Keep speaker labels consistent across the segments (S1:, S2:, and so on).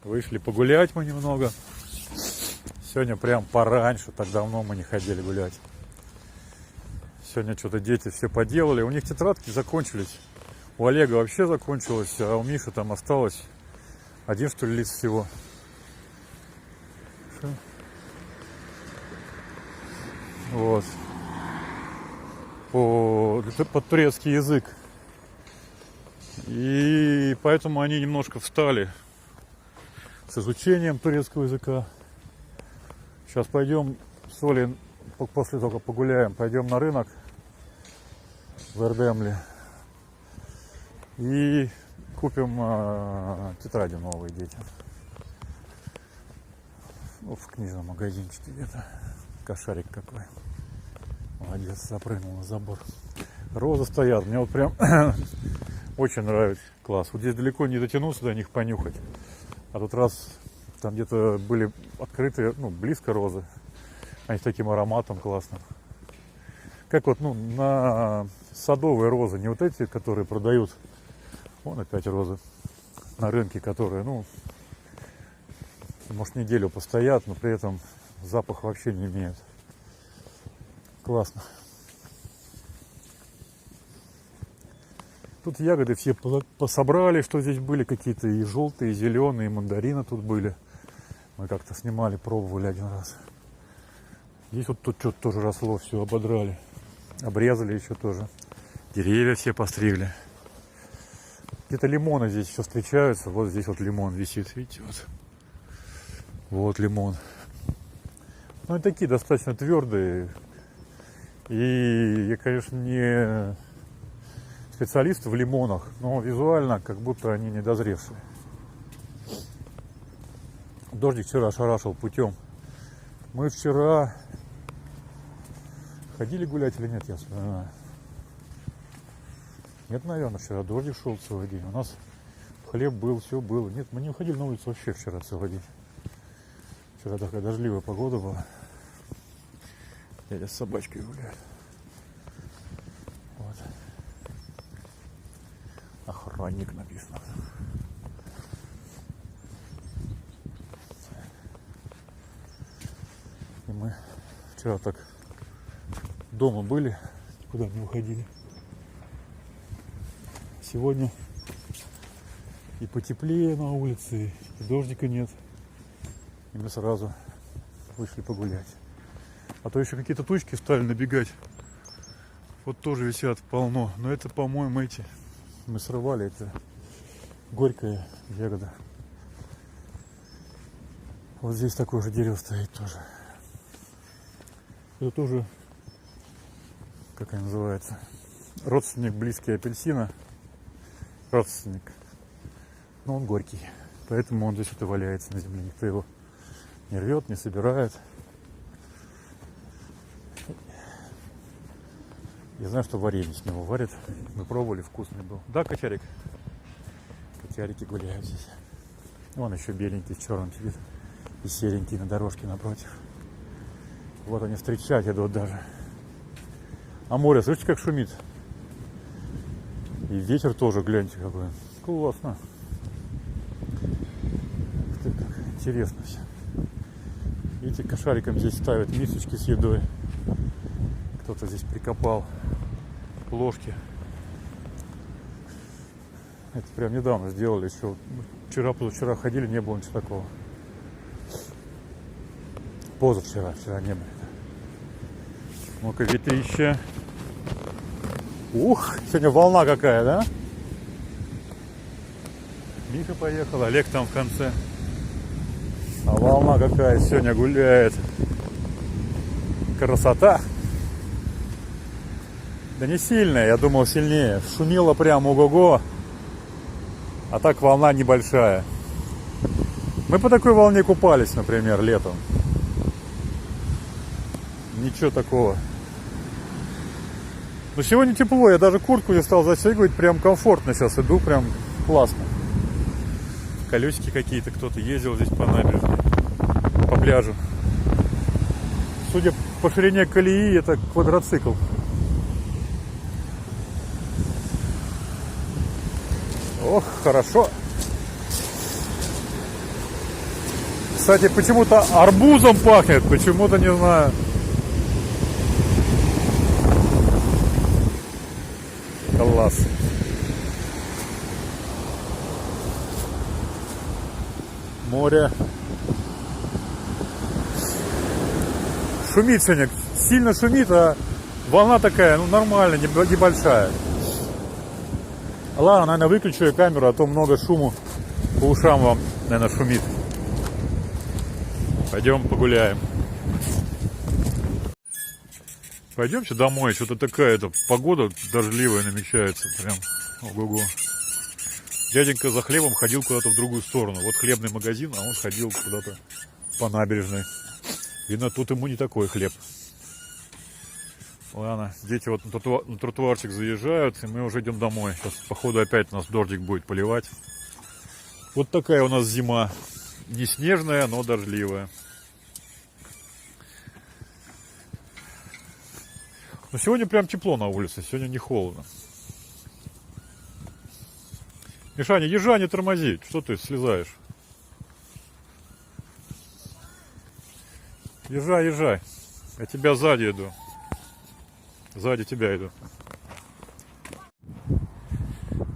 S1: Вышли погулять мы немного. Сегодня прям пораньше, так давно мы не ходили гулять. Сегодня что-то дети все поделали. У них тетрадки закончились. У Олега вообще закончилось, а у Миши там осталось один, что ли, лист всего. Вот. Под турецкий язык. И поэтому они немножко встали с изучением турецкого языка. Сейчас пойдем с Олей, после того, как погуляем, пойдем на рынок в Эрдемле и купим тетради новые детям. В книжном магазинчике где-то. Кошарик какой. Молодец, запрыгнул на забор. Розы стоят. Мне вот прям очень нравится. Класс. Вот здесь далеко не дотянуться до них понюхать. А тут раз там где-то были открытые, близко розы. Они с таким ароматом классным. Как вот, на садовые розы. Не вот эти, которые продают. Вон опять розы. На рынке, которые, может, неделю постоят, но при этом запах вообще не имеют. Классно. Тут ягоды все пособрали, что здесь были. Какие-то и желтые, и зеленые, и мандарины тут были. Мы как-то снимали, пробовали один раз. Здесь вот тут что-то тоже росло, все ободрали. Обрезали еще тоже. Деревья все постригли. Где-то лимоны здесь еще встречаются. Вот здесь вот лимон висит, видите, вот. Вот лимон. Они такие достаточно твердые. И я, конечно, не специалист в лимонах, но визуально как будто они недозревшие. Дождик вчера шарашил путем. Мы вчера ходили гулять или нет, я вспоминаю. Нет, наверное, вчера дождик шел целый день. У нас хлеб был, все было. Нет, мы не уходили на улицу вообще вчера целый день. Вчера такая дождливая погода была. Дядя с собачкой гуляет. Вот. Охранник написано. И мы вчера так дома были, куда не уходили. Сегодня и потеплее на улице, и дождика нет. И мы сразу вышли погулять. А то еще какие-то тучки стали набегать. Вот тоже висят полно. Но это, по-моему, эти мы срывали. Это горькая ягода. Вот здесь такое же дерево стоит тоже. Это тоже, как они называются, родственник близкий апельсина. Родственник. Но он горький. Поэтому он здесь вот и валяется на земле. Никто его не рвет, не собирает. Я знаю, что варенье с него варят. Мы пробовали, вкусный был. Да, котярик? Котярики гуляют здесь. Вон еще беленький с черным сидит. И серенький на дорожке напротив. Вот они встречать идут даже. А море, слышите, как шумит? И ветер тоже, гляньте, какой. Классно. Как интересно все. Видите, кошариком здесь ставят мисочки с едой. Кто-то здесь прикопал ложки. Это прям недавно сделали. Еще позавчера ходили, не было ничего такого. Позавчера не было. Ну-ка, ветрище. Ух, сегодня волна какая, да? Миша поехал, Олег там в конце. А волна какая сегодня гуляет. Красота. Да не сильная, я думал сильнее. Шумело прям ого-го. А так волна небольшая. Мы по такой волне купались, например, летом. Ничего такого. Но сегодня тепло, я даже куртку не стал застегивать. Прям комфортно сейчас иду, прям классно. Колесики какие-то, кто-то ездил здесь по набережной, по пляжу. Судя по ширине колеи, это квадроцикл. Ох, хорошо. Кстати, почему-то арбузом пахнет, почему-то не знаю. Класс. Море. Шумит сегодня, сильно шумит, а волна такая, ну нормальная, небольшая. Ладно, наверное, выключу я камеру, а то много шуму по ушам вам, наверное, шумит. Пойдем погуляем. Пойдемте домой, что-то такая-то погода дождливая намечается, прям ого-го. Дяденька за хлебом ходил куда-то в другую сторону. Вот хлебный магазин, а он ходил куда-то по набережной. Видно, тут ему не такой хлеб. Ладно, дети вот на тротуарчик заезжают, и мы уже идем домой. Сейчас, походу, опять нас дождик будет поливать. Вот такая у нас зима. Не снежная, но дождливая. Но сегодня прям тепло на улице, сегодня не холодно. Мишаня, езжай, не тормози. Что ты слезаешь? Езжай, езжай. Я тебя сзади иду. Сзади тебя иду.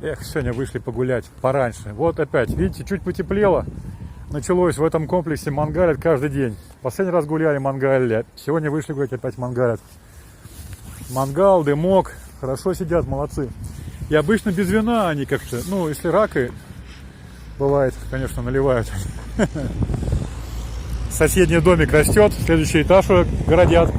S1: Эх, сегодня вышли погулять пораньше. Вот опять, видите, чуть потеплело. Началось в этом комплексе мангалят каждый день. Последний раз гуляли, мангалили. Сегодня вышли гулять, опять мангалят. Мангал, дымок. Хорошо сидят, молодцы. И обычно без вина они как-то, ну, если раки, бывает, конечно, наливают. Соседний домик растет, следующий этаж уже городят.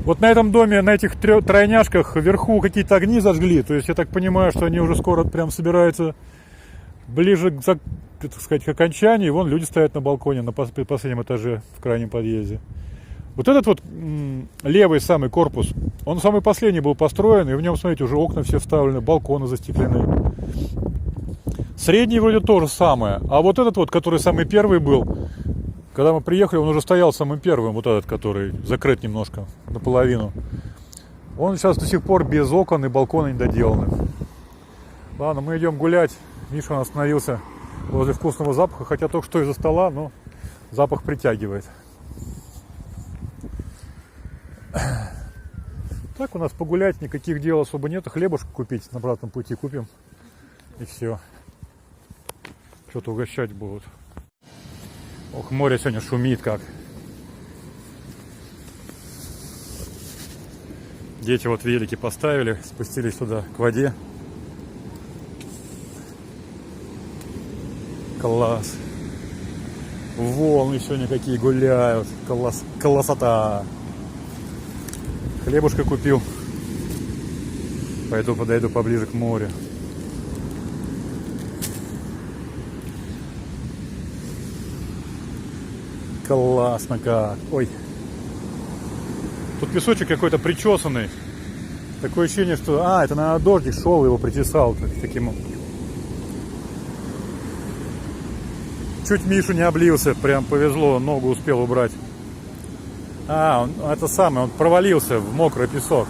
S1: Вот на этом доме, на этих тройняшках вверху какие-то огни зажгли. То есть я так понимаю, что они уже скоро прям собираются ближе к, так сказать, к окончанию. И вон люди стоят на балконе на последнем этаже в крайнем подъезде. Вот этот вот левый самый корпус, он самый последний был построен, и в нем, смотрите, уже окна все вставлены, балконы застеклены. Средний вроде то же самое, а вот этот вот, который самый первый был, когда мы приехали, он уже стоял самым первым, вот этот, который закрыт немножко, наполовину. Он сейчас до сих пор без окон и балкона не доделаны. Ладно, мы идем гулять. Миша остановился возле вкусного запаха, хотя только что из-за стола, но запах притягивает. Так у нас погулять, никаких дел особо нет. Хлебушек купить на обратном пути купим. И все. Что-то угощать будут. Ох, море сегодня шумит как. Дети вот велики поставили, спустились туда к воде. Класс. Волны сегодня какие гуляют. Классота. Хлебушка купил. Пойду подойду поближе к морю. Классно как. Ой. Тут песочек какой-то причесанный. Такое ощущение, что... А, это, наверное, дождик шел, его причесал таким. Чуть Мишу не облился. Прям повезло, ногу успел убрать. А, это самое, он провалился в мокрый песок.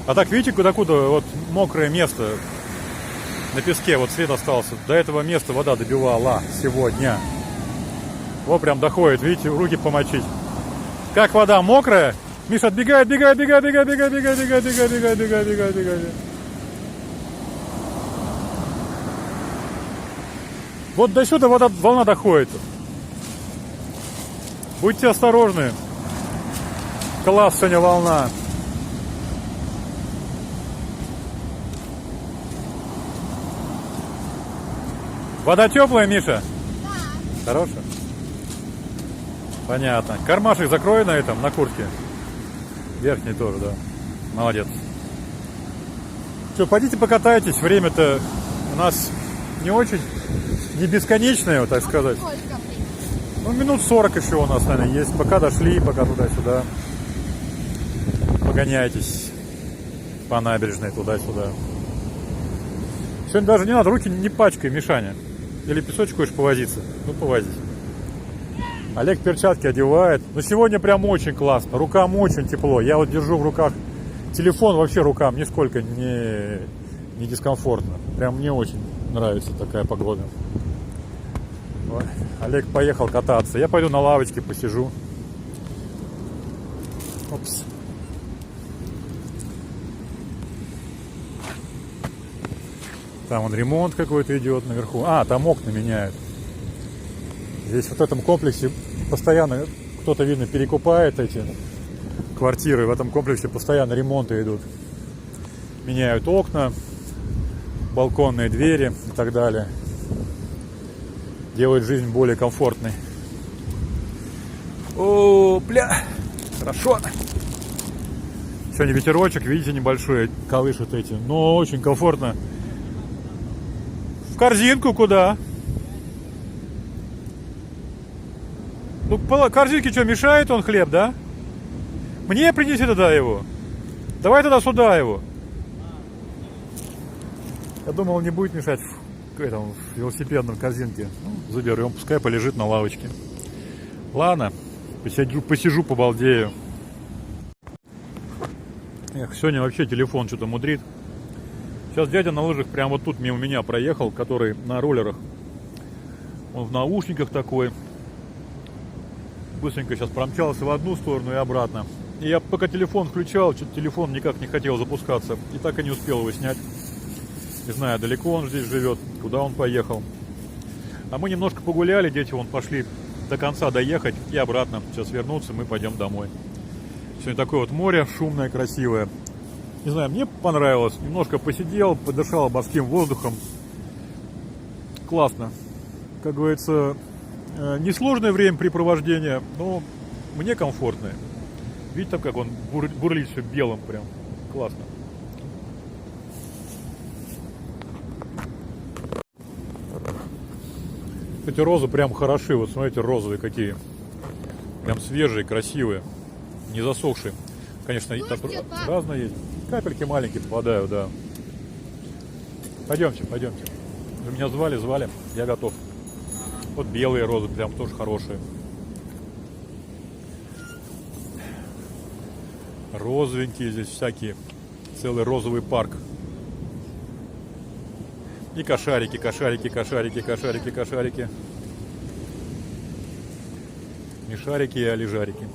S1: А так, видите, куда-куда вот мокрое место на песке, вот след остался. До этого места вода добивала сегодня. Вот прям доходит, видите, руки помочить. Как вода мокрая. Миша отбегает, бегает. Вот до сюда волна доходит. Будьте осторожны. Класс сегодня волна. Вода теплая, Миша? Да. Хорошая? Понятно. Кармашек закрой на этом, на куртке. Верхний тоже, да. Молодец. Что, пойдите покатайтесь. Время-то у нас не очень, не бесконечное, так сказать. Ну, минут 40 еще у нас, наверное, есть. Пока дошли, пока туда-сюда. Погоняйтесь по набережной туда-сюда. Сегодня даже не надо, руки не пачкай, Мишаня. Или песочек хочешь повозиться? Ну, повозись. Олег перчатки одевает. Но сегодня прям очень классно. Рукам очень тепло. Я вот держу в руках телефон, вообще рукам нисколько не дискомфортно. Прям мне очень нравится такая погода. Ой, Олег поехал кататься. Я пойду на лавочке посижу. Опс. Там он ремонт какой-то идет наверху. А, там окна меняют. Здесь вот в этом комплексе постоянно кто-то, видно, перекупает эти квартиры. В этом комплексе постоянно ремонты идут. Меняют окна, балконные двери и так далее. Делают жизнь более комфортной. О, бля, хорошо. Сегодня ветерочек, видите, небольшой, колышет эти. Но очень комфортно. В корзинку куда? Ну, корзинке что, мешает он хлеб, да? Мне принеси тогда его. Давай тогда сюда его. Я думал, он не будет мешать в этом в велосипедном корзинке. Ну, заберем, пускай полежит на лавочке. Ладно, посижу, побалдею. Эх, сегодня вообще телефон что-то мудрит. Сейчас дядя на лыжах прямо вот тут мимо меня проехал, который на роллерах. Он в наушниках такой. Быстренько сейчас промчался в одну сторону и обратно. И я пока телефон включал, что-то телефон никак не хотел запускаться. И так и не успел его снять. Не знаю, далеко он здесь живет, куда он поехал. А мы немножко погуляли, дети вон пошли до конца доехать и обратно. Сейчас вернуться, мы пойдем домой. Сегодня такое вот море шумное, красивое. Не знаю, мне понравилось. Немножко посидел, подышал морским воздухом. Классно. Как говорится, несложное времяпрепровождение, но мне комфортное. Видите, там как он бурлит все белым прям. Классно. Эти розы прям хороши. Вот смотрите, розовые какие. Прям свежие, красивые. Не засохшие. Конечно, и так разные есть. Капельки маленькие попадают, да. Пойдемте, пойдемте. Вы меня звали, я готов. Вот белые розы прям тоже хорошие. Розовенькие здесь всякие. Целый розовый парк. И кошарики, кошарики, кошарики, кошарики, кошарики. Не шарики, а лежарики.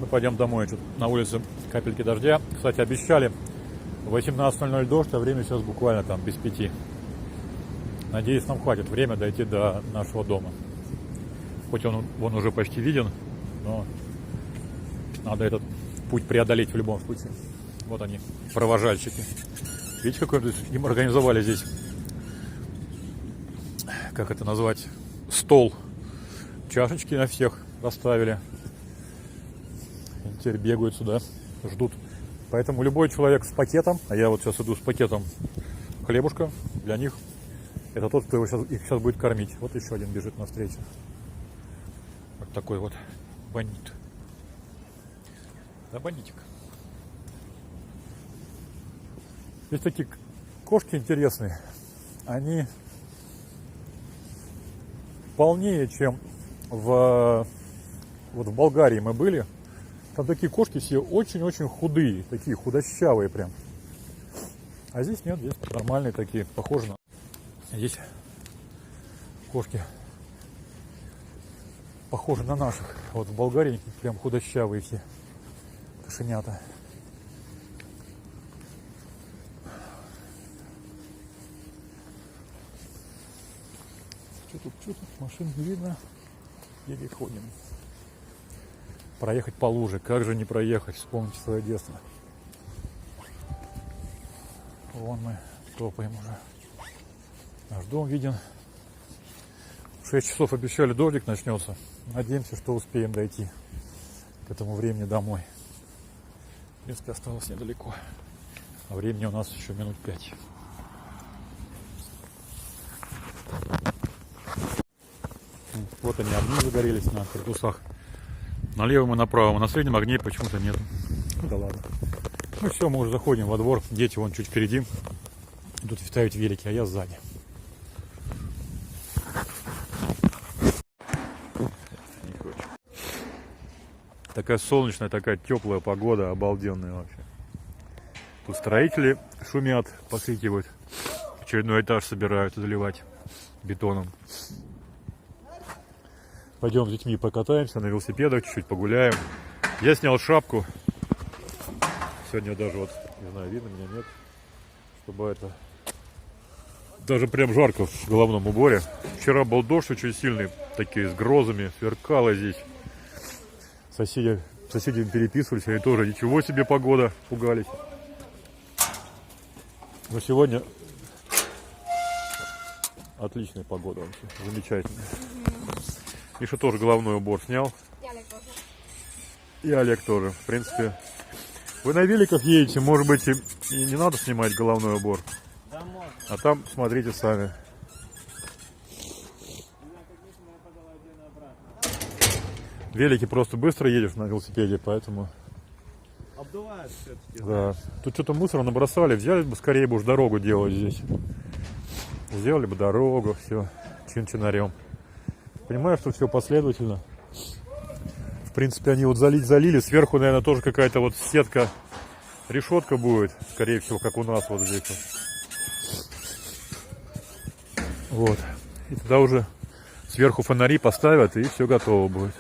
S1: Мы пойдем домой. Тут на улице капельки дождя. Кстати, обещали в 18:00 дождь, а время сейчас буквально там без 5. Надеюсь, нам хватит время дойти до нашего дома. Хоть он уже почти виден, но надо этот путь преодолеть в любом случае. Вот они, провожальщики. Видите, какой им организовали здесь, как это назвать, стол. Чашечки на всех расставили. И теперь бегают сюда, ждут. Поэтому любой человек с пакетом, а я вот сейчас иду с пакетом хлебушка, для них это тот, кто их сейчас будет кормить. Вот еще один бежит навстречу. Вот такой вот бандит. Да, бандитик. Есть такие кошки интересные. Они полнее, чем вот в Болгарии мы были. Там такие кошки все очень-очень худые, такие худощавые прям. А здесь нет, здесь нормальные такие, похожи на... Здесь кошки похожи на наших. Вот в Болгарии прям худощавые все кошенята. Что тут, машин не видно. Еле ходим. Проехать по луже. Как же не проехать? Вспомните свое детство. Вон мы топаем уже. Наш дом виден. В 6 часов обещали, дождик начнется. Надеемся, что успеем дойти к этому времени домой. В принципе, осталось недалеко. А времени у нас еще минут 5. Вот они, огни загорелись на корпусах. На левом и на правом. А на среднем огней почему-то нет. Ну да ладно. Ну все, мы уже заходим во двор. Дети вон чуть впереди. Идут ставить велики, а я сзади. Такая солнечная, такая теплая погода, обалденная вообще. Тут строители шумят, покрикивают. Очередной этаж собирают заливать бетоном. Пойдем с детьми покатаемся на велосипедах, чуть-чуть погуляем. Я снял шапку. Сегодня даже вот, не знаю, видно меня, нет. Чтобы это... Даже прям жарко в головном уборе. Вчера был дождь очень сильный, такие с грозами, сверкало здесь. Соседи переписывались, они тоже, ничего себе погода, пугались. Но сегодня отличная погода вообще, замечательная. Миша тоже головной убор снял. И Олег тоже. В принципе, вы на великах едете, может быть, и не надо снимать головной убор. А там смотрите сами. Велики просто быстро едешь на велосипеде, поэтому...
S2: Обдувает все-таки.
S1: Да. Тут что-то мусора набросали, взяли бы скорее бы уж дорогу делать здесь. Сделали бы дорогу, все, чин-чинарем. Понимаю, что все последовательно. В принципе, они вот залили, сверху, наверное, тоже какая-то вот сетка, решетка будет, скорее всего, как у нас вот здесь вот. Вот. И тогда уже сверху фонари поставят, и все готово будет.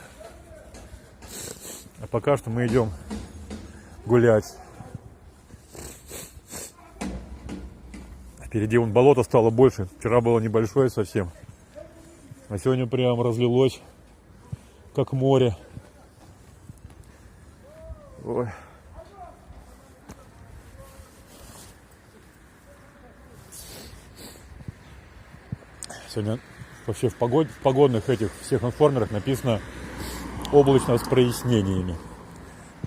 S1: А пока что мы идем гулять. Впереди вон болото стало больше. Вчера было небольшое совсем. А сегодня прям разлилось, как море. Ой. Сегодня вообще в погодных этих всех информерах написано облачно с прояснениями.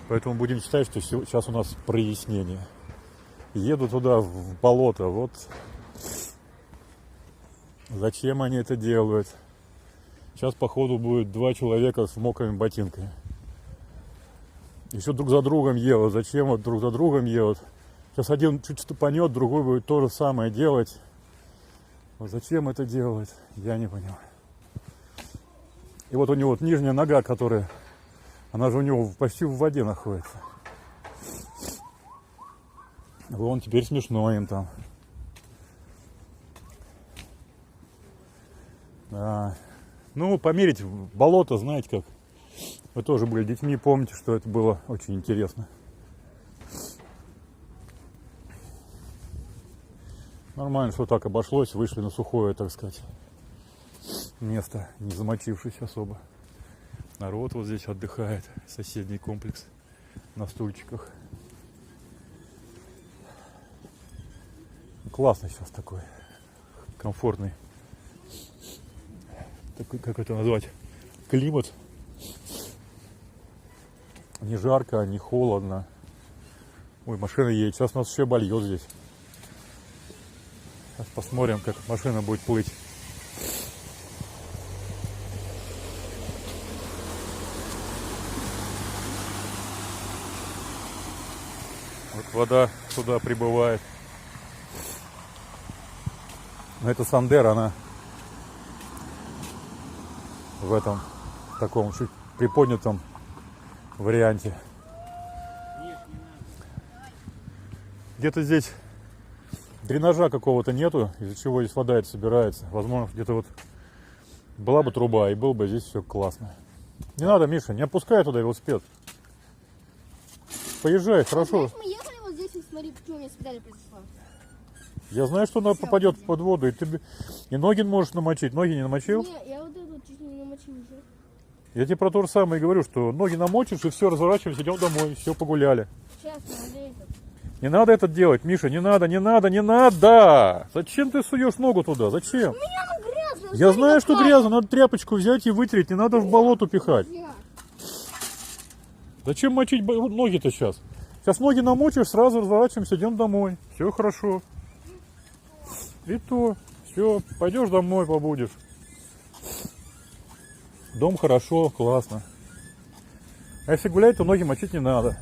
S1: Поэтому будем считать, что сейчас у нас прояснение. Еду туда, в болото. Вот зачем они это делают? Сейчас, походу, будет 2 человека с мокрыми ботинками. Еще друг за другом едут. Зачем вот друг за другом едут? Сейчас один чуть ступанет, другой будет то же самое делать. Вот зачем это делают? Я не понимаю. И вот у него вот нижняя нога, которая... Она же у него почти в воде находится. Вон теперь смешно им там. Да. Ну, померить болото, знаете как. Вы тоже были детьми, помните, что это было очень интересно. Нормально, что так обошлось, вышли на сухое, так сказать, место, не замочившись особо. Народ вот здесь отдыхает, соседний комплекс на стульчиках. Классный сейчас такой, комфортный, такой, как это назвать, климат. Не жарко, не холодно. Ой, машина едет, сейчас нас еще обольет здесь. Сейчас посмотрим, как машина будет плыть. Вот вода сюда прибывает. Но это Сандера, она в этом таком чуть приподнятом варианте. Где-то здесь дренажа какого-то нету, из-за чего здесь вода это собирается. Возможно, где-то вот была бы труба, и было бы здесь все классно. Не надо, Миша, не опускай туда велосипед. Поезжай, хорошо.
S3: Знаешь, мы ехали вот здесь, и смотри, почему у меня свидание произошло.
S1: Я знаю, что она попадет под воду, и ты и ноги можешь намочить. Ноги не намочил?
S3: Не, я вот эту чуть не намочил уже.
S1: Я тебе про то же самое и говорю, что ноги намочишь, и все, разворачиваемся, идем домой, все, погуляли.
S3: Сейчас, надо это.
S1: Не надо это делать, Миша, не надо, не надо, не надо! Зачем ты суешь ногу туда? Зачем?
S3: У меня там грязно.
S1: Я
S3: смотри,
S1: знаю, что
S3: какая.
S1: грязно, надо тряпочку взять и вытереть, не надо в болото пихать.
S3: Я.
S1: Зачем мочить ноги-то сейчас? Сейчас ноги намочишь, сразу разворачиваемся, идем домой. Все хорошо. И то, все, пойдешь домой, побудешь. Дом хорошо, классно. А если гулять, то ноги мочить не надо.